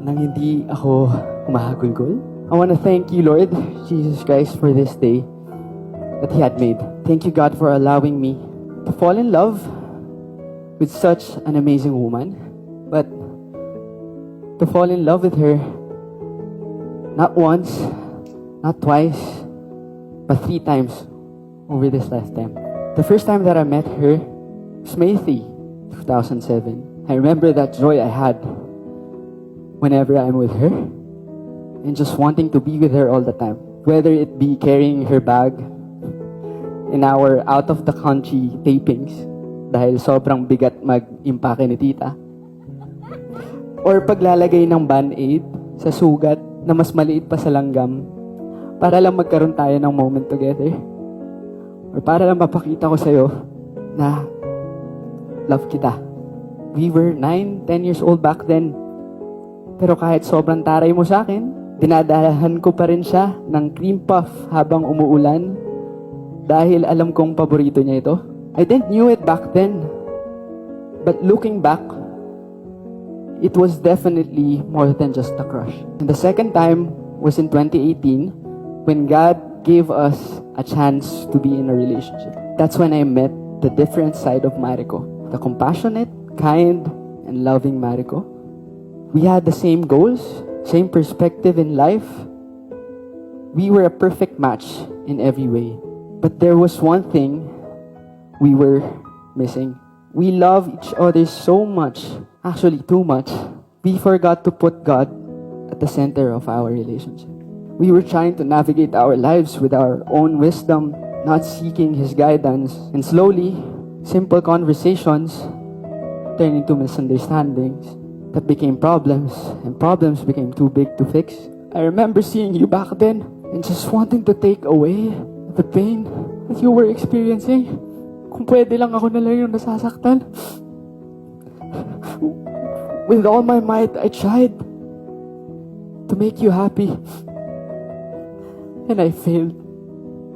nang hindi ako humahagulgol. I want to thank you, Lord Jesus Christ, for this day that He had made. Thank you, God, for allowing me to fall in love with such an amazing woman, but to fall in love with her not once, not twice, but 3 times over this lifetime. The first time that I met her was May 3, 2007. I remember that joy I had whenever I'm with her and just wanting to be with her all the time. Whether it be carrying her bag in our out-of-the-country tapings dahil sobrang bigat mag-impake ni tita, or paglalagay ng Band-Aid sa sugat na mas maliit pa sa langgam para lang magkaroon tayo ng moment together, or para lang mapakita ko sa'yo na love kita. We were 9, 10 years old back then, pero kahit sobrang taray mo sa akin, dinadalahan ko pa rin siya ng cream puff habang umuulan dahil alam kong paborito niya ito. I didn't knew it back then, but looking back, it was definitely more than just a crush. And the second time was in 2018 when God gave us a chance to be in a relationship. That's when I met the different side of Mariko, the compassionate, kind, and loving Mariko. We had the same goals, same perspective in life. We were a perfect match in every way. But there was one thing we were missing. We love each other so much, actually too much. We forgot to put God at the center of our relationship. We were trying to navigate our lives with our own wisdom, not seeking His guidance. And slowly, simple conversations turned into misunderstandings that became problems, and problems became too big to fix. I remember seeing you back then and just wanting to take away the pain that you were experiencing. Kung pwede lang ako na lang yung nasasaktan. With all my might, I tried to make you happy. And I failed.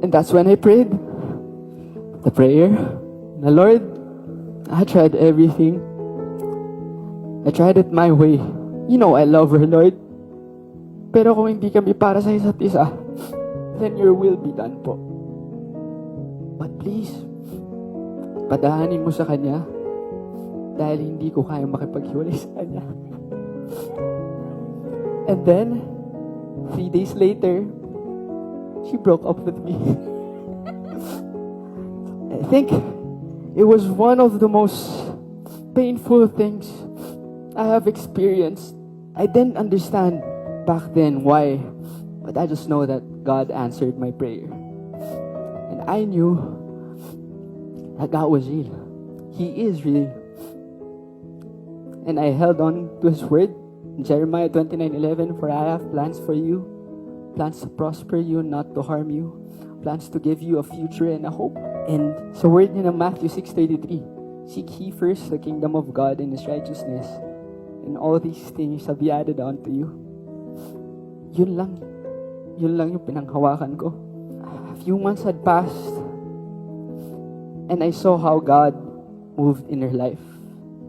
And that's when I prayed the prayer, the Lord, I tried everything. I tried it my way. You know I love her, Lord. Pero kung hindi kami para sa isa't isa, then your will be done po. But please, padaanin mo sa Kanya dahil hindi ko kayang makipaghiwalay sa Kanya. And then, 3 days later, she broke up with me. I think it was one of the most painful things I have experienced. I didn't understand back then why, but I just know that God answered my prayer. And I knew that God was real. He is real. And I held on to His word in Jeremiah 29:11, for I have plans for you, plans to prosper you, not to harm you, plans to give you a future and a hope. And sa word niya ng Matthew 6:33, seek ye first the kingdom of God and His righteousness, and all these things shall be added unto you. Yun lang yung pinanghawakan ko. A few months had passed, and I saw how God moved in her life,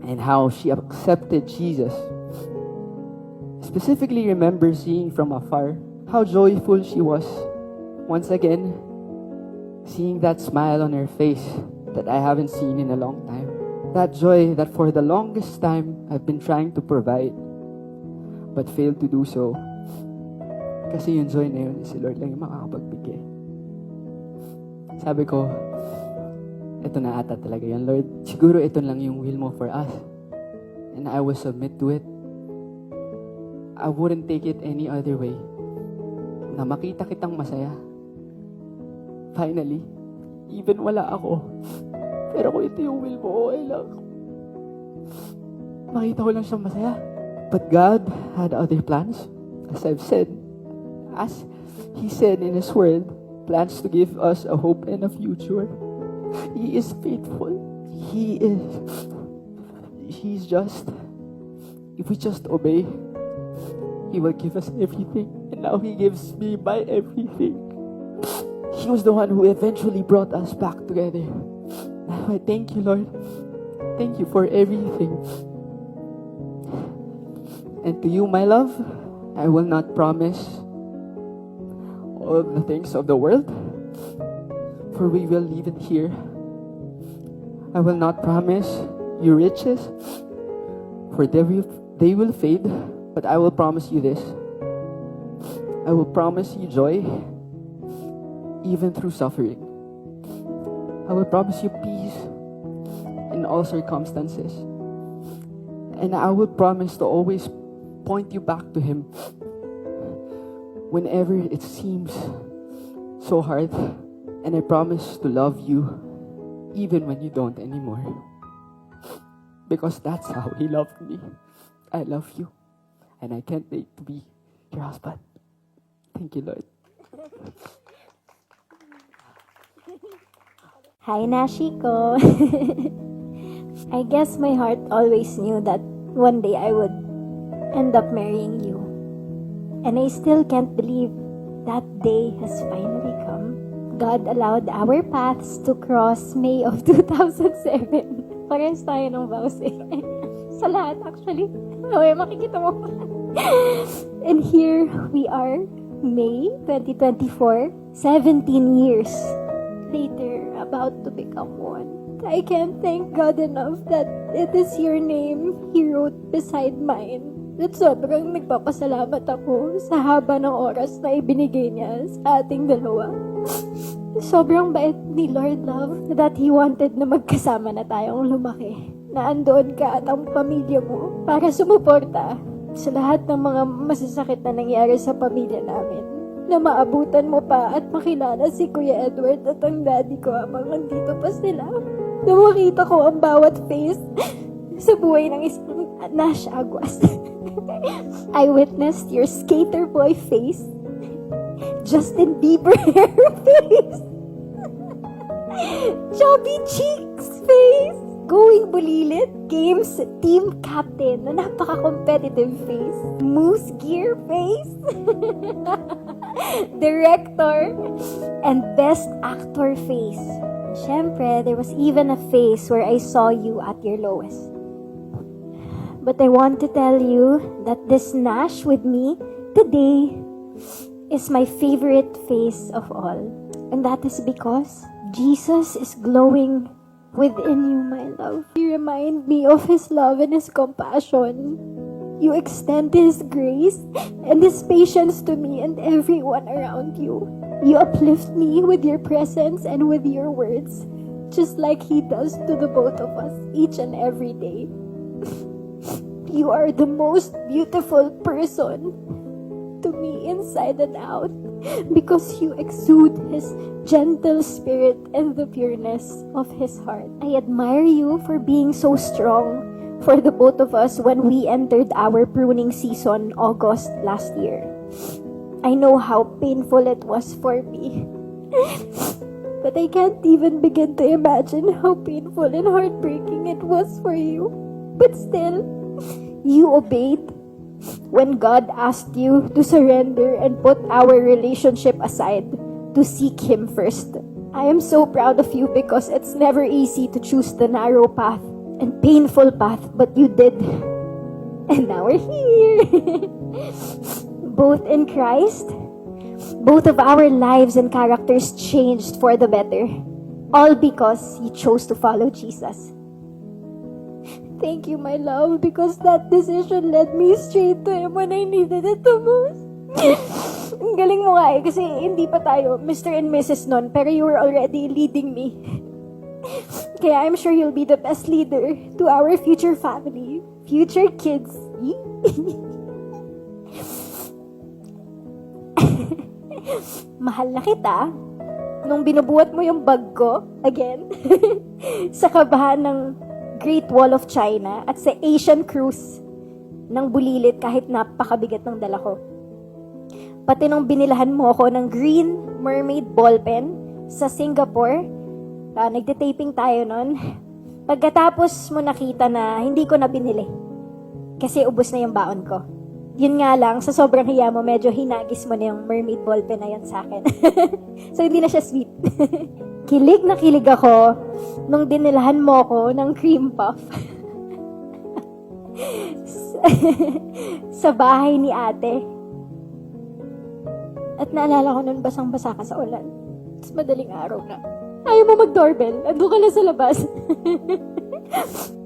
and how she accepted Jesus. Specifically remember seeing from afar how joyful she was. Once again, seeing that smile on her face that I haven't seen in a long time. That joy that for the longest time I've been trying to provide but failed to do so. Kasi yung joy na yun, si Lord lang yung makakapagbigay. Sabi ko, ito na ata talaga yan, Lord. Siguro ito lang yung will mo for us. And I will submit to it. I wouldn't take it any other way. Na makita kitang masaya. Finally, even wala ako. Pero kung ito yung will mo, okay lang. Makita ko lang siyang masaya. But God had other plans. As I've said, as He said in His word, plans to give us a hope and a future. He is faithful. He's just. If we just obey, He will give us everything. And now He gives me my everything. He was the one who eventually brought us back together. I thank you, Lord. Thank you for everything. And to you, my love, I will not promise all the things of the world, for we will leave it here. I will not promise you riches, for they will fade, but I will promise you this. I will promise you joy, even through suffering. I will promise you peace in all circumstances. And I will promise to always point you back to Him whenever it seems so hard. And I promise to love you even when you don't anymore. Because that's how He loved me. I love you. And I can't wait to be your husband. Thank you, Lord. Hi, Nashiko. I guess my heart always knew that one day I would end up marrying you. And I still can't believe that day has finally come. God allowed our paths to cross May of 2007. Parehas tayo ng vows eh. Sa lahat actually. Okay, makikita mo. And here we are, May 2024, 17 years later, about to become one. I can't thank God enough that it is your name He wrote beside mine. At sobrang nagpapasalamat ako sa haba ng oras na ibinigay niya sa ating dalawa. Sobrang bait ni Lord Love that He wanted na magkasama na tayong lumaki. Na andoon ka at ang pamilya mo para sumuporta sa lahat ng mga masasakit na nangyari sa pamilya namin. Na maabutan mo pa at makilala si Kuya Edward at ang daddy ko habang nandito pa sila. Na makita ko ang bawat face sa buhay ng isang Nash Aguas. I witnessed your skater boy face, Justin Bieber hair face, chubby cheeks face, going bulilit, games team captain na napaka-competitive face, moose gear face, director, and best actor face. Siyempre, there was even a face where I saw you at your lowest. But I want to tell you that this Nash with me today is my favorite face of all. And that is because Jesus is glowing within you, my love. You remind me of His love and His compassion. You extend His grace and His patience to me and everyone around you. You uplift me with your presence and with your words, just like He does to the both of us each and every day. You are the most beautiful person to me inside and out because you exude His gentle spirit and the pureness of His heart. I admire you for being so strong for the both of us when we entered our pruning season August last year. I know how painful it was for me. But I can't even begin to imagine how painful and heartbreaking it was for you. But still, you obeyed when God asked you to surrender and put our relationship aside to seek Him first. I am so proud of you because it's never easy to choose the narrow path and painful path, but you did. And now we're here. Both in Christ, both of our lives and characters changed for the better. All because you chose to follow Jesus. Thank you, my love, because that decision led me straight to Him when I needed it the most. Ang galing mo nga eh, kasi hindi pa tayo Mr. and Mrs. nun, pero you were already leading me. Kaya I'm sure you'll be the best leader to our future family, future kids. Mahal na kita nung binubuhat mo yung bag ko, again, sa kabahan ng Great Wall of China at sa Asian cruise ng Bulilit kahit napakabigat ng dala ko. Pati nung binilahan mo ako ng green mermaid ballpen sa Singapore, nagte-taping tayo nun. Pagkatapos mo nakita na hindi ko na binili kasi ubos na yung baon ko. Yun nga lang, sa sobrang hiya mo, medyo hinagis mo na yung mermaid ballpen na yun sa akin. So, hindi na siya sweet. Kilig na kilig ako nung dinilahan mo ko ng cream puff. sa bahay ni ate. At naalala ko nun, basang-basa ka sa ulan. Tapos madaling araw na. Ayaw mo mag-doorbell. Ando ka na sa labas.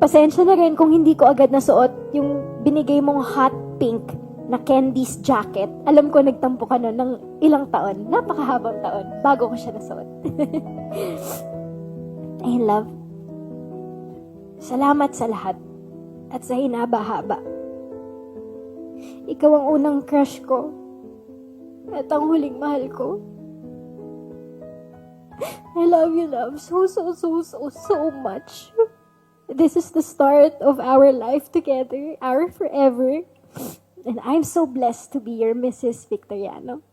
Pasensya na rin kung hindi ko agad nasuot yung binigay mong hot pink na Candice jacket. Alam ko nagtampo ka nun ng ilang taon. Napakahabang taon. Bago ko siya nasuot. Ay, love. Salamat sa lahat. At sa hinaba-haba. Ikaw ang unang crush ko. At ang huling mahal ko. I love you, love, so much. This is the start of our life together, our forever. And I'm so blessed to be your Mrs. Victoriano.